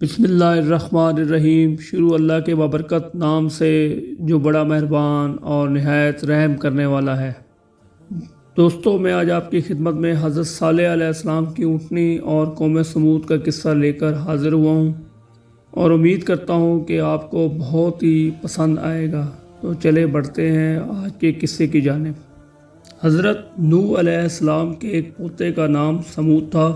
بسم اللہ الرحمن الرحیم۔ شروع اللہ کے بابرکت نام سے جو بڑا مہربان اور نہایت رحم کرنے والا ہے۔ دوستو، میں آج آپ کی خدمت میں حضرت صالح علیہ السلام کی اونٹنی اور قوم سمود کا قصہ لے کر حاضر ہوا ہوں اور امید کرتا ہوں کہ آپ کو بہت ہی پسند آئے گا۔ تو چلے بڑھتے ہیں آج کے قصے کی جانب۔ حضرت نوح علیہ السلام کے ایک پوتے کا نام سمود تھا۔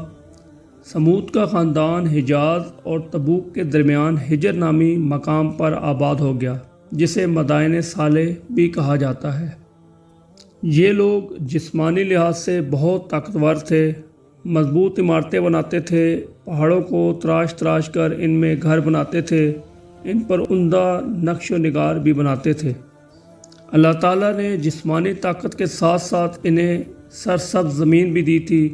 سمود کا خاندان حجاز اور تبوک کے درمیان حجر نامی مقام پر آباد ہو گیا، جسے مدائن صالح بھی کہا جاتا ہے۔ یہ لوگ جسمانی لحاظ سے بہت طاقتور تھے، مضبوط عمارتیں بناتے تھے، پہاڑوں کو تراش تراش کر ان میں گھر بناتے تھے، ان پر عمدہ نقش و نگار بھی بناتے تھے۔ اللہ تعالیٰ نے جسمانی طاقت کے ساتھ ساتھ انہیں سرسبز زمین بھی دی تھی،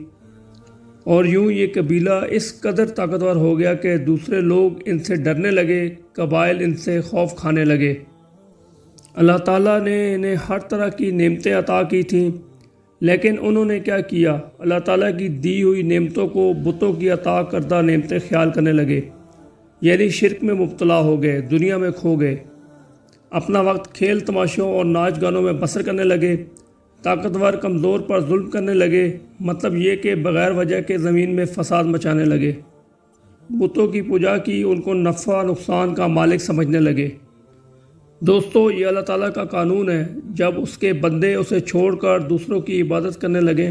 اور یوں یہ قبیلہ اس قدر طاقتور ہو گیا کہ دوسرے لوگ ان سے ڈرنے لگے، قبائل ان سے خوف کھانے لگے۔ اللہ تعالیٰ نے انہیں ہر طرح کی نعمتیں عطا کی تھیں، لیکن انہوں نے کیا کیا؟ اللہ تعالیٰ کی دی ہوئی نعمتوں کو بتوں کی عطا کردہ نعمتیں خیال کرنے لگے، یعنی شرک میں مبتلا ہو گئے، دنیا میں کھو گئے، اپنا وقت کھیل تماشوں اور ناچ گانوں میں بسر کرنے لگے، طاقتور کمزور پر ظلم کرنے لگے، مطلب یہ کہ بغیر وجہ کے زمین میں فساد مچانے لگے، بتوں کی پوجا کی ان کو نفع نقصان کا مالک سمجھنے لگے۔ دوستو، یہ اللہ تعالیٰ کا قانون ہے، جب اس کے بندے اسے چھوڑ کر دوسروں کی عبادت کرنے لگے،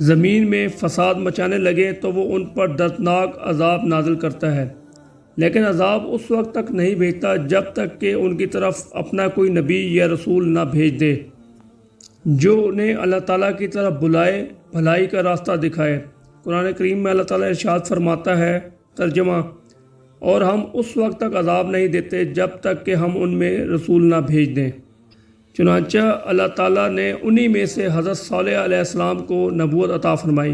زمین میں فساد مچانے لگے، تو وہ ان پر دردناک عذاب نازل کرتا ہے، لیکن عذاب اس وقت تک نہیں بھیجتا جب تک کہ ان کی طرف اپنا کوئی نبی یا رسول نہ بھیج دے جو انہیں اللہ تعالیٰ کی طرف بلائے، بھلائی کا راستہ دکھائے۔ قرآن کریم میں اللہ تعالیٰ ارشاد فرماتا ہے، ترجمہ: اور ہم اس وقت تک عذاب نہیں دیتے جب تک کہ ہم ان میں رسول نہ بھیج دیں۔ چنانچہ اللہ تعالیٰ نے انہی میں سے حضرت صالح علیہ السلام کو نبوت عطا فرمائی۔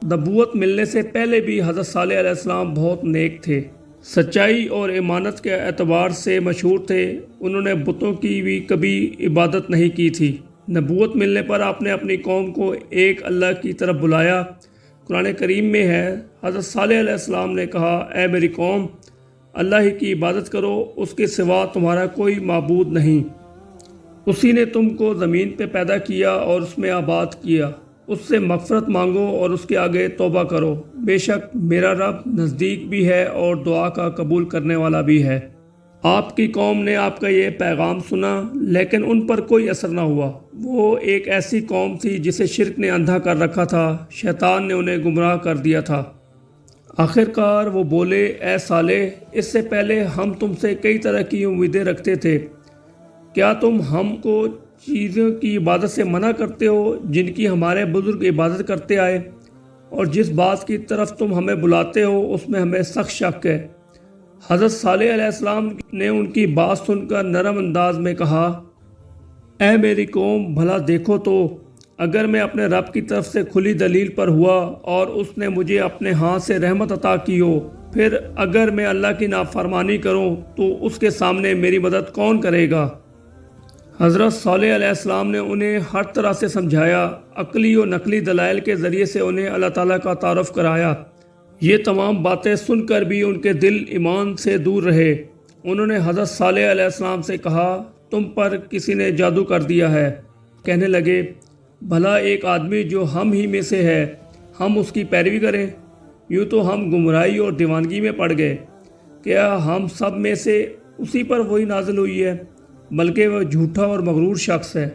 نبوت ملنے سے پہلے بھی حضرت صالح علیہ السلام بہت نیک تھے، سچائی اور امانت کے اعتبار سے مشہور تھے۔ انہوں نے بتوں کی بھی کبھی عبادت نہیں کی تھی۔ نبوت ملنے پر آپ نے اپنی قوم کو ایک اللہ کی طرف بلایا۔ قرآن کریم میں ہے، حضرت صالح علیہ السلام نے کہا، اے میری قوم، اللہ ہی کی عبادت کرو، اس کے سوا تمہارا کوئی معبود نہیں۔ اسی نے تم کو زمین پہ پیدا کیا اور اس میں آباد کیا، اس سے مغفرت مانگو اور اس کے آگے توبہ کرو، بے شک میرا رب نزدیک بھی ہے اور دعا کا قبول کرنے والا بھی ہے۔ آپ کی قوم نے آپ کا یہ پیغام سنا، لیکن ان پر کوئی اثر نہ ہوا۔ وہ ایک ایسی قوم تھی جسے شرک نے اندھا کر رکھا تھا، شیطان نے انہیں گمراہ کر دیا تھا۔ آخر کار وہ بولے، اے صالح، اس سے پہلے ہم تم سے کئی طرح کی امیدیں رکھتے تھے، کیا تم ہم کو چیزوں کی عبادت سے منع کرتے ہو جن کی ہمارے بزرگ عبادت کرتے آئے، اور جس بات کی طرف تم ہمیں بلاتے ہو اس میں ہمیں سخت شک ہے۔ حضرت صالح علیہ السلام نے ان کی بات سن کر نرم انداز میں کہا، اے میری قوم، بھلا دیکھو تو، اگر میں اپنے رب کی طرف سے کھلی دلیل پر ہوا اور اس نے مجھے اپنے ہاتھ سے رحمت عطا کی ہو، پھر اگر میں اللہ کی نافرمانی کروں تو اس کے سامنے میری مدد کون کرے گا؟ حضرت صالح علیہ السلام نے انہیں ہر طرح سے سمجھایا، عقلی و نقلی دلائل کے ذریعے سے انہیں اللہ تعالیٰ کا تعارف کرایا۔ یہ تمام باتیں سن کر بھی ان کے دل ایمان سے دور رہے۔ انہوں نے حضرت صالح علیہ السلام سے کہا، تم پر کسی نے جادو کر دیا ہے۔ کہنے لگے، بھلا ایک آدمی جو ہم ہی میں سے ہے، ہم اس کی پیروی کریں؟ یوں تو ہم گمراہی اور دیوانگی میں پڑ گئے۔ کیا ہم سب میں سے اسی پر وہی نازل ہوئی ہے؟ بلکہ وہ جھوٹا اور مغرور شخص ہے۔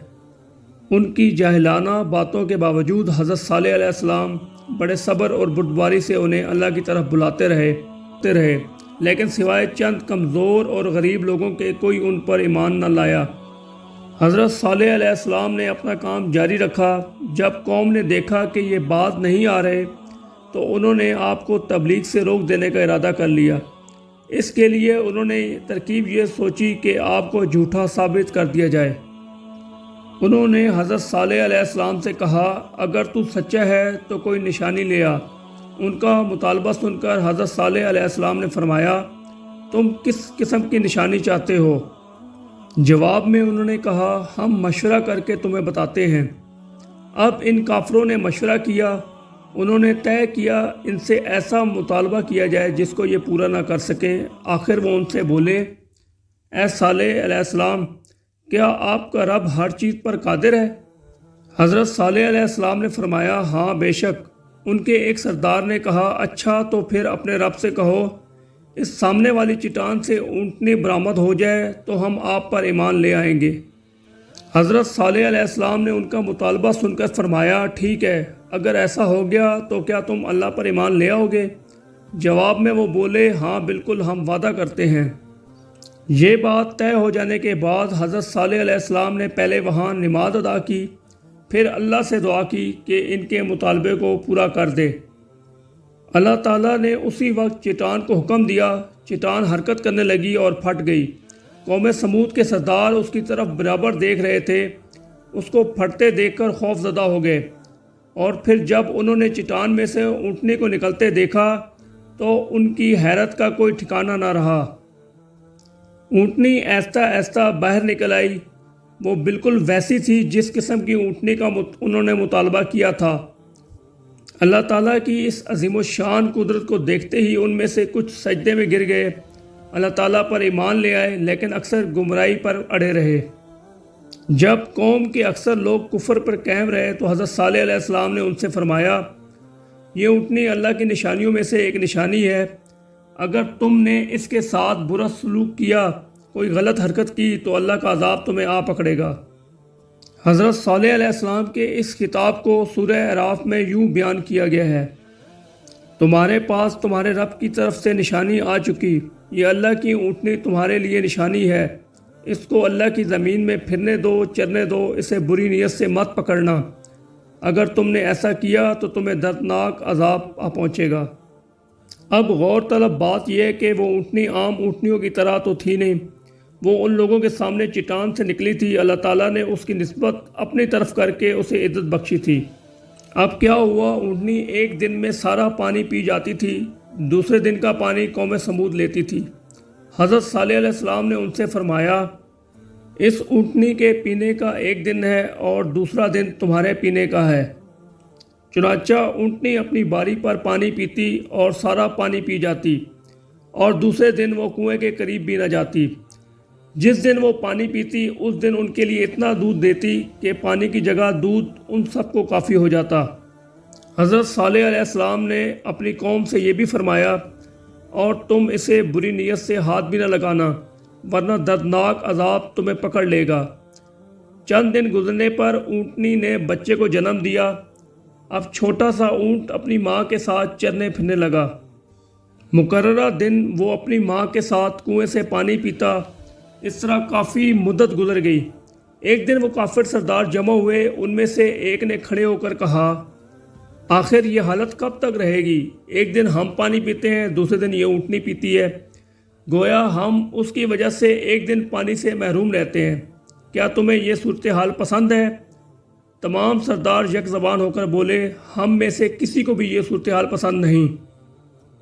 ان کی جاہلانہ باتوں کے باوجود حضرت صالح علیہ السلام بڑے صبر اور بردباری سے انہیں اللہ کی طرف بلاتے رہے، لیکن سوائے چند کمزور اور غریب لوگوں کے کوئی ان پر ایمان نہ لایا۔ حضرت صالح علیہ السلام نے اپنا کام جاری رکھا۔ جب قوم نے دیکھا کہ یہ باز نہیں آ رہے تو انہوں نے آپ کو تبلیغ سے روک دینے کا ارادہ کر لیا۔ اس کے لیے انہوں نے ترکیب یہ سوچی کہ آپ کو جھوٹا ثابت کر دیا جائے۔ انہوں نے حضرت صالح علیہ السلام سے کہا، اگر تو سچا ہے تو کوئی نشانی لے آ۔ ان کا مطالبہ سن کر حضرت صالح علیہ السلام نے فرمایا، تم کس قسم کی نشانی چاہتے ہو؟ جواب میں انہوں نے کہا، ہم مشورہ کر کے تمہیں بتاتے ہیں۔ اب ان کافروں نے مشورہ کیا۔ انہوں نے طے کیا ان سے ایسا مطالبہ کیا جائے جس کو یہ پورا نہ کر سکیں۔ آخر وہ ان سے بولے، اے صالح علیہ السلام، کیا آپ کا رب ہر چیز پر قادر ہے؟ حضرت صالح علیہ السلام نے فرمایا، ہاں بے شک۔ ان کے ایک سردار نے کہا، اچھا تو پھر اپنے رب سے کہو اس سامنے والی چٹان سے اونٹنی برآمد ہو جائے تو ہم آپ پر ایمان لے آئیں گے۔ حضرت صالح علیہ السلام نے ان کا مطالبہ سن کر فرمایا، ٹھیک ہے، اگر ایسا ہو گیا تو کیا تم اللہ پر ایمان لے آؤ گے؟ جواب میں وہ بولے، ہاں بالکل، ہم وعدہ کرتے ہیں۔ یہ بات طے ہو جانے کے بعد حضرت صالح علیہ السلام نے پہلے وہاں نماز ادا کی، پھر اللہ سے دعا کی کہ ان کے مطالبے کو پورا کر دے۔ اللہ تعالیٰ نے اسی وقت چٹان کو حکم دیا، چٹان حرکت کرنے لگی اور پھٹ گئی۔ قوم سمود کے سردار اس کی طرف برابر دیکھ رہے تھے، اس کو پھٹتے دیکھ کر خوف زدہ ہو گئے، اور پھر جب انہوں نے چٹان میں سے اونٹنی کو نکلتے دیکھا تو ان کی حیرت کا کوئی ٹھکانہ نہ رہا۔ اونٹنی آہستہ آہستہ باہر نکل آئی، وہ بالکل ویسی تھی جس قسم کی اونٹنی کا انہوں نے مطالبہ کیا تھا۔ اللہ تعالیٰ کی اس عظیم الشان قدرت کو دیکھتے ہی ان میں سے کچھ سجدے میں گر گئے، اللہ تعالیٰ پر ایمان لے آئے، لیکن اکثر گمراہی پر اڑے رہے۔ جب قوم کے اکثر لوگ کفر پر قائم رہے تو حضرت صالح علیہ السلام نے ان سے فرمایا، یہ اونٹنی اللہ کی نشانیوں میں سے ایک نشانی ہے، اگر تم نے اس کے ساتھ برا سلوک کیا، کوئی غلط حرکت کی تو اللہ کا عذاب تمہیں آ پکڑے گا۔ حضرت صالح علیہ السلام کے اس خطاب کو سورہ اعراف میں یوں بیان کیا گیا ہے، تمہارے پاس تمہارے رب کی طرف سے نشانی آ چکی، یہ اللہ کی اونٹنی تمہارے لیے نشانی ہے، اس کو اللہ کی زمین میں پھرنے دو، چرنے دو، اسے بری نیت سے مت پکڑنا، اگر تم نے ایسا کیا تو تمہیں دردناک عذاب آ پہنچے گا۔ اب غور طلب بات یہ ہے کہ وہ اونٹنی عام اونٹنیوں کی طرح تو تھی نہیں، وہ ان لوگوں کے سامنے چٹان سے نکلی تھی، اللہ تعالیٰ نے اس کی نسبت اپنی طرف کر کے اسے عزت بخشی تھی۔ اب کیا ہوا، اونٹنی ایک دن میں سارا پانی پی جاتی تھی، دوسرے دن کا پانی قوم سمود لیتی تھی۔ حضرت صالح علیہ السلام نے ان سے فرمایا، اس اونٹنی کے پینے کا ایک دن ہے اور دوسرا دن تمہارے پینے کا ہے۔ چنانچہ اونٹنی اپنی باری پر پانی پیتی اور سارا پانی پی جاتی، اور دوسرے دن وہ کنویں کے قریب بھی نہ جاتی۔ جس دن وہ پانی پیتی اس دن ان کے لیے اتنا دودھ دیتی کہ پانی کی جگہ دودھ ان سب کو کافی ہو جاتا۔ حضرت صالح علیہ السلام نے اپنی قوم سے یہ بھی فرمایا، اور تم اسے بری نیت سے ہاتھ بھی نہ لگانا، ورنہ دردناک عذاب تمہیں پکڑ لے گا۔ چند دن گزرنے پر اونٹنی نے بچے کو جنم دیا۔ اب چھوٹا سا اونٹ اپنی ماں کے ساتھ چرنے پھرنے لگا۔ مقررہ دن وہ اپنی ماں کے ساتھ کنویں سے پانی پیتا۔ اس طرح کافی مدت گزر گئی۔ ایک دن وہ کافر سردار جمع ہوئے، ان میں سے ایک نے کھڑے ہو کر کہا، آخر یہ حالت کب تک رہے گی؟ ایک دن ہم پانی پیتے ہیں، دوسرے دن یہ اونٹنی پیتی ہے، گویا ہم اس کی وجہ سے ایک دن پانی سے محروم رہتے ہیں، کیا تمہیں یہ صورتحال پسند ہے؟ تمام سردار یک زبان ہو کر بولے، ہم میں سے کسی کو بھی یہ صورتحال پسند نہیں۔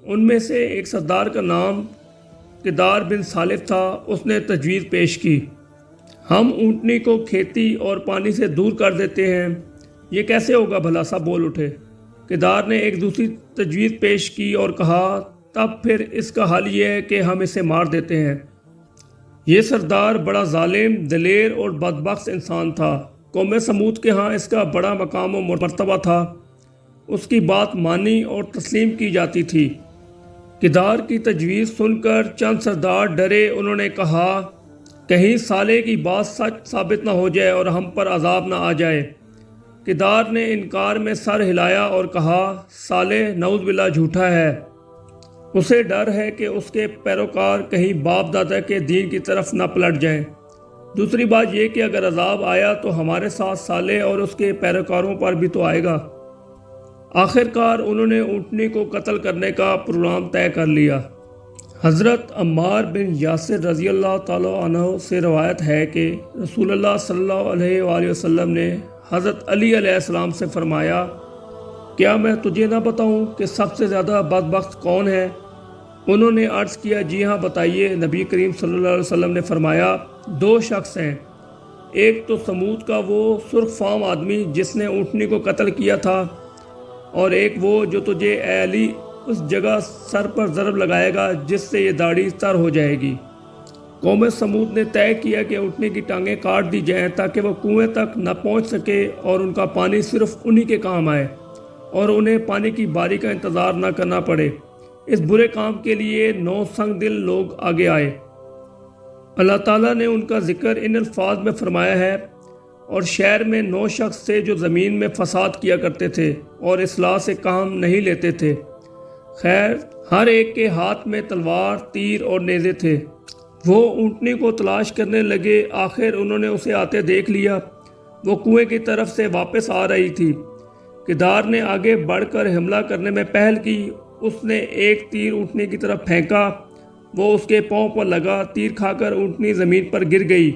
ان میں سے ایک سردار کا نام کدار بن سالف تھا، اس نے تجویز پیش کی، ہم اونٹنی کو کھیتی اور پانی سے دور کر دیتے ہیں، یہ کیسے ہوگا بھلا؟ سب بول اٹھے۔ کدار نے ایک دوسری تجویز پیش کی اور کہا، تب پھر اس کا حل یہ ہے کہ ہم اسے مار دیتے ہیں۔ یہ سردار بڑا ظالم، دلیر اور بدبخت انسان تھا۔ قوم سمود کے ہاں اس کا بڑا مقام و مرتبہ تھا، اس کی بات مانی اور تسلیم کی جاتی تھی۔ کدار کی تجویز سن کر چند سردار ڈرے، انہوں نے کہا، کہیں صالح کی بات سچ ثابت نہ ہو جائے اور ہم پر عذاب نہ آ جائے۔ کدار نے انکار میں سر ہلایا اور کہا، صالح نعوذ باللہ جھوٹا ہے، اسے ڈر ہے کہ اس کے پیروکار کہیں باپ دادا کے دین کی طرف نہ پلٹ جائیں۔ دوسری بات یہ کہ اگر عذاب آیا تو ہمارے ساتھ صالح اور اس کے پیروکاروں پر بھی تو آئے گا۔ آخر کار انہوں نے اونٹنی کو قتل کرنے کا پروگرام طے کر لیا۔ حضرت عمار بن یاسر رضی اللہ تعالیٰ عنہ سے روایت ہے کہ رسول اللہ صلی اللہ علیہ وآلہ وسلم نے حضرت علی علیہ السلام سے فرمایا، کیا میں تجھے نہ بتاؤں کہ سب سے زیادہ بدبخت کون ہے؟ انہوں نے عرض کیا، جی ہاں بتائیے۔ نبی کریم صلی اللہ علیہ وسلم نے فرمایا، دو شخص ہیں، ایک تو سمود کا وہ سرخ فام آدمی جس نے اونٹنی کو قتل کیا تھا، اور ایک وہ جو تجھے اے علی اس جگہ سر پر ضرب لگائے گا جس سے یہ داڑھی تر ہو جائے گی۔ قوم سمود نے طے کیا کہ اونٹنی کی ٹانگیں کاٹ دی جائیں تاکہ وہ کنویں تک نہ پہنچ سکے اور ان کا پانی صرف انہی کے کام آئے اور انہیں پانی کی باری کا انتظار نہ کرنا پڑے۔ اس برے کام کے لیے 9 سنگ دل لوگ آگے آئے۔ اللہ تعالیٰ نے ان کا ذکر ان الفاظ میں فرمایا ہے، اور شہر میں 9 شخص تھے جو زمین میں فساد کیا کرتے تھے اور اصلاح سے کام نہیں لیتے تھے۔ خیر، ہر ایک کے ہاتھ میں تلوار، تیر اور نیزے تھے۔ وہ اونٹنی کو تلاش کرنے لگے، آخر انہوں نے اسے آتے دیکھ لیا۔ وہ کنویں کی طرف سے واپس آ رہی تھی۔ کدار نے آگے بڑھ کر حملہ کرنے میں پہل کی۔ اس نے ایک تیر اونٹنی کی طرف پھینکا، وہ اس کے پاؤں پر لگا، تیر کھا کر اونٹنی زمین پر گر گئی۔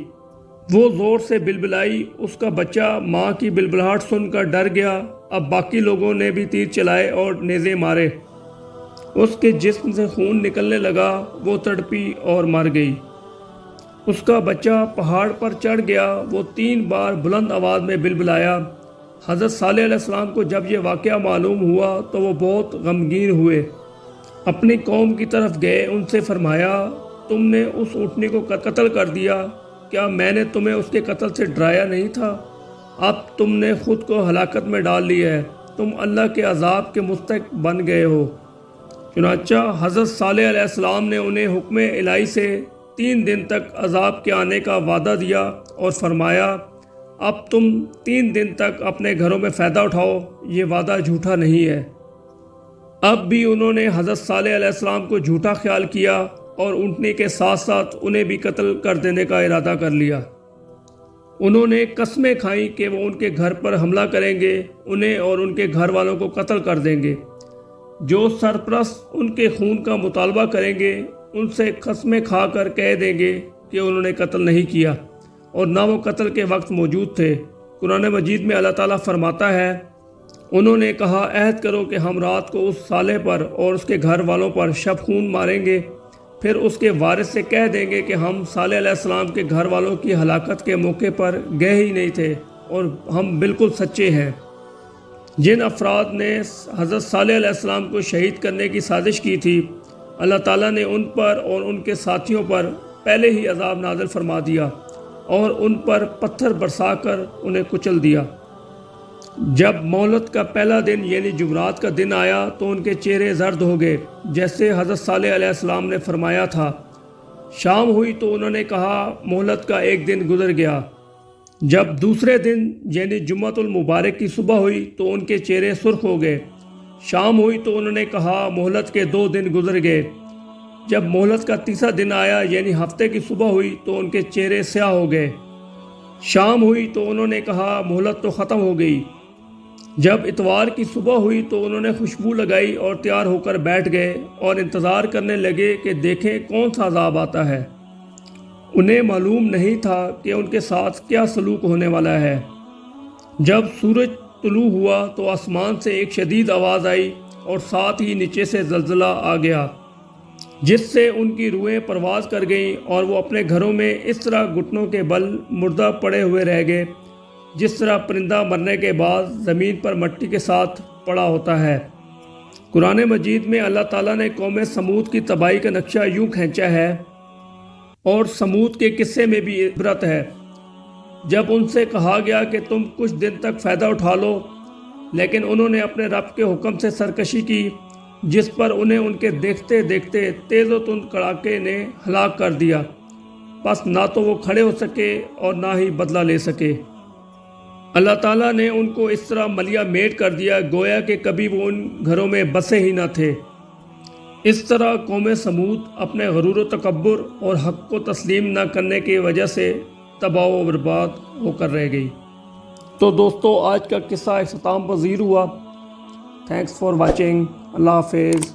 وہ زور سے بلبلائی، اس کا بچہ ماں کی بلبلاہٹ سن کر ڈر گیا۔ اب باقی لوگوں نے بھی تیر چلائے اور نیزے مارے۔ اس کے جسم سے خون نکلنے لگا، وہ تڑپی اور مر گئی۔ اس کا بچہ پہاڑ پر چڑھ گیا، وہ 3 بار بلند آواز میں بلبلایا۔ حضرت صالح علیہ السلام کو جب یہ واقعہ معلوم ہوا تو وہ بہت غمگین ہوئے۔ اپنی قوم کی طرف گئے، ان سے فرمایا، تم نے اس اونٹنی کو قتل کر دیا، کیا میں نے تمہیں اس کے قتل سے ڈرایا نہیں تھا؟ اب تم نے خود کو ہلاکت میں ڈال لیا ہے، تم اللہ کے عذاب کے مستحق بن گئے ہو۔ چنانچہ حضرت صالح علیہ السلام نے انہیں حکم الہی سے 3 دن تک عذاب کے آنے کا وعدہ دیا اور فرمایا، اب تم 3 دن تک اپنے گھروں میں فائدہ اٹھاؤ، یہ وعدہ جھوٹا نہیں ہے۔ اب بھی انہوں نے حضرت صالح علیہ السلام کو جھوٹا خیال کیا اور اونٹنی کے ساتھ ساتھ انہیں بھی قتل کر دینے کا ارادہ کر لیا۔ انہوں نے قسمیں کھائیں کہ وہ ان کے گھر پر حملہ کریں گے، انہیں اور ان کے گھر والوں کو قتل کر دیں گے۔ جو سرپرست ان کے خون کا مطالبہ کریں گے، ان سے قسمیں کھا کر کہہ دیں گے کہ انہوں نے قتل نہیں کیا اور نہ وہ قتل کے وقت موجود تھے۔ قرآن مجید میں اللہ تعالیٰ فرماتا ہے، انہوں نے کہا، عہد کرو کہ ہم رات کو اس صالح پر اور اس کے گھر والوں پر شب خون ماریں گے، پھر اس کے وارث سے کہہ دیں گے کہ ہم صالح علیہ السلام کے گھر والوں کی ہلاکت کے موقع پر گئے ہی نہیں تھے اور ہم بالکل سچے ہیں۔ جن افراد نے حضرت صالح علیہ السلام کو شہید کرنے کی سازش کی تھی، اللہ تعالیٰ نے ان پر اور ان کے ساتھیوں پر پہلے ہی عذاب نازل فرما دیا اور ان پر پتھر برسا کر انہیں کچل دیا۔ جب مہلت کا پہلا دن یعنی جمعرات کا دن آیا تو ان کے چہرے زرد ہو گئے، جیسے حضرت صالح علیہ السلام نے فرمایا تھا۔ شام ہوئی تو انہوں نے کہا، مہلت کا ایک دن گزر گیا۔ جب دوسرے دن یعنی جمعۃ المبارک کی صبح ہوئی تو ان کے چہرے سرخ ہو گئے۔ شام ہوئی تو انہوں نے کہا، مہلت کے 2 دن گزر گئے۔ جب مہلت کا تیسرا دن آیا یعنی ہفتے کی صبح ہوئی تو ان کے چہرے سیاہ ہو گئے۔ شام ہوئی تو انہوں نے کہا، مہلت تو ختم ہو گئی۔ جب اتوار کی صبح ہوئی تو انہوں نے خوشبو لگائی اور تیار ہو کر بیٹھ گئے اور انتظار کرنے لگے کہ دیکھیں کون سا عذاب آتا ہے۔ انہیں معلوم نہیں تھا کہ ان کے ساتھ کیا سلوک ہونے والا ہے۔ جب سورج طلوع ہوا تو آسمان سے ایک شدید آواز آئی اور ساتھ ہی نیچے سے زلزلہ آ گیا، جس سے ان کی روحیں پرواز کر گئیں اور وہ اپنے گھروں میں اس طرح گھٹنوں کے بل مردہ پڑے ہوئے رہ گئے، جس طرح پرندہ مرنے کے بعد زمین پر مٹی کے ساتھ پڑا ہوتا ہے۔ قرآن مجید میں اللہ تعالیٰ نے قوم سمود کی تباہی کا نقشہ یوں کھینچا ہے، اور سمود کے قصے میں بھی عبرت ہے۔ جب ان سے کہا گیا کہ تم کچھ دن تک فائدہ اٹھا لو، لیکن انہوں نے اپنے رب کے حکم سے سرکشی کی، جس پر انہیں ان کے دیکھتے دیکھتے تیز و تند کڑاکے نے ہلاک کر دیا، پس نہ تو وہ کھڑے ہو سکے اور نہ ہی بدلہ لے سکے۔ اللہ تعالیٰ نے ان کو اس طرح ملیا میٹ کر دیا گویا کہ کبھی وہ ان گھروں میں بسے ہی نہ تھے۔ اس طرح قوم سمود اپنے غرور و تکبر اور حق کو تسلیم نہ کرنے کی وجہ سے تباہ و برباد ہو کر رہ گئی۔ تو دوستو، آج کا قصہ اختتام پذیر ہوا۔ Thanks for watching. اللہ حافظ۔